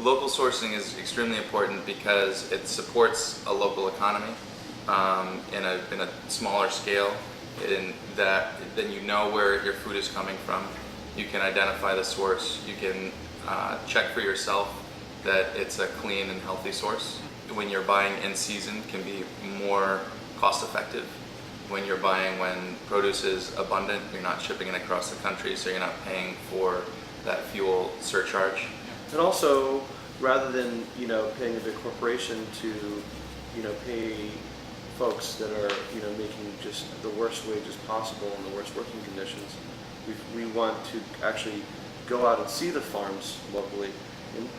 Local sourcing is extremely important because it supports a local economy in a smaller scale. In that, then you know where your food is coming from. You can identify the source. You can check for yourself that it's a clean and healthy source. When you're buying in season, can be more cost effective. When you're buying when produce is abundant, you're not shipping it across the country, so you're not paying for that fuel surcharge. And also, rather than paying a big corporation to pay folks that are making just the worst wages possible and the worst working conditions, we want to actually go out and see the farms locally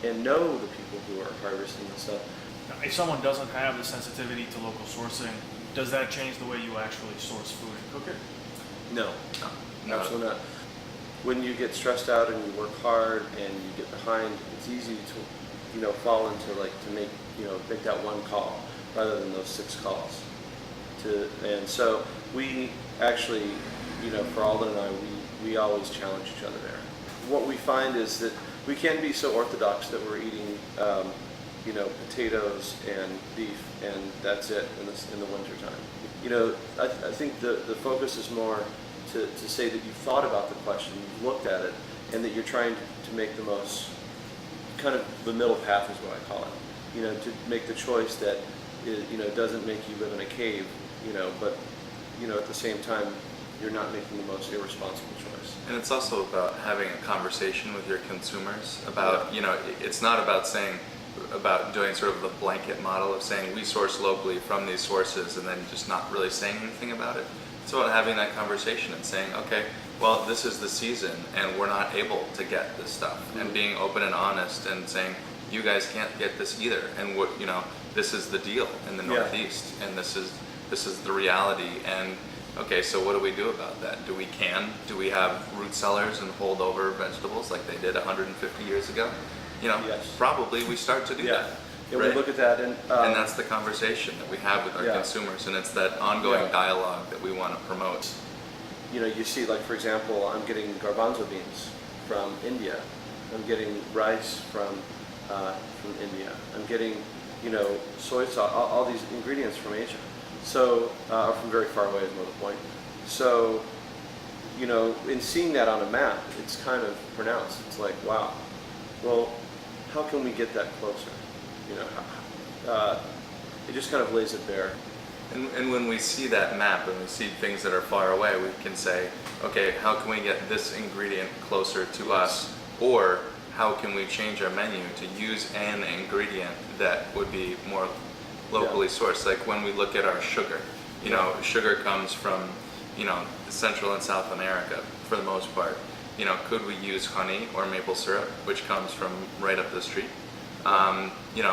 and know the people who are harvesting the stuff. If someone doesn't have the sensitivity to local sourcing, does that change the way you actually source food and cook it? No, absolutely not. When you get stressed out and you work hard and you get behind, it's easy to fall into to make that one call rather than those 6 calls. And so we actually, for Alden and I, we always challenge each other there. What we find is that we can't be so orthodox that we're eating potatoes and beef and that's it in the wintertime. I think the focus is more to say that you've thought about the question, you've looked at it, and that you're trying to make the most, kind of the middle path is what I call it. To make the choice that doesn't make you live in a cave, but at the same time you're not making the most irresponsible choice. And it's also about having a conversation with your consumers about, it's not about doing sort of the blanket model of saying we source locally from these sources and then just not really saying anything about it. It's about having that conversation and saying, okay, well, this is the season and we're not able to get this stuff, and being open and honest and saying, you guys can't get this either, and what this is the deal in the Northeast, and this is the reality. And okay, so what do we do about that? Do we have root cellars and hold over vegetables like they did 150 years ago? Yes. Probably we start to do that. Yeah, right? We look at that, and that's the conversation that we have with our consumers, and it's that ongoing dialogue that we want to promote. You see, for example, I'm getting garbanzo beans from India. I'm getting rice from India. I'm getting, soy sauce, all these ingredients from Asia. So, or from very far away is more the point. So, in seeing that on a map, it's kind of pronounced. It's like, wow, well, how can we get that closer? It just kind of lays it bare. And when we see that map and we see things that are far away, we can say, okay, how can we get this ingredient closer to us? Or how can we change our menu to use an ingredient that would be more locally sourced? Like when we look at our sugar, sugar comes from, Central and South America for the most part. Could we use honey or maple syrup, which comes from right up the street?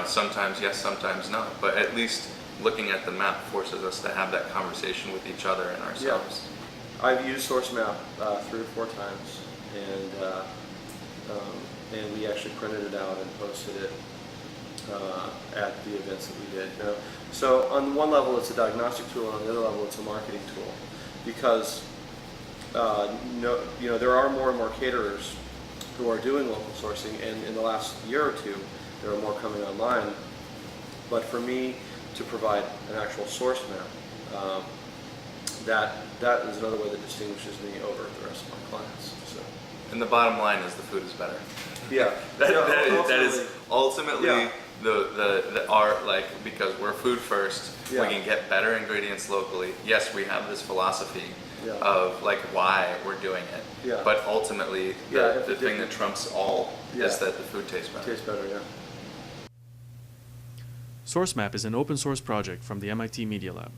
Sometimes yes, sometimes no. But at least looking at the map forces us to have that conversation with each other and ourselves. Yeah. I've used SourceMap 3 or 4 times, and we actually printed it out and posted it at the events that we did. So on one level it's a diagnostic tool, and on the other level it's a marketing tool, because there are more and more caterers who are doing local sourcing, and in the last year or 2 there are more coming online. But for me to provide an actual source map, that is another way that distinguishes me over the rest of my clients. So. And the bottom line is the food is better. Yeah, that is ultimately the art, because we're food first, we can get better ingredients locally. Yes, we have this philosophy of why we're doing it, but ultimately the thing that trumps all is that the food tastes better. Tastes better, yeah. SourceMap is an open source project from the MIT Media Lab.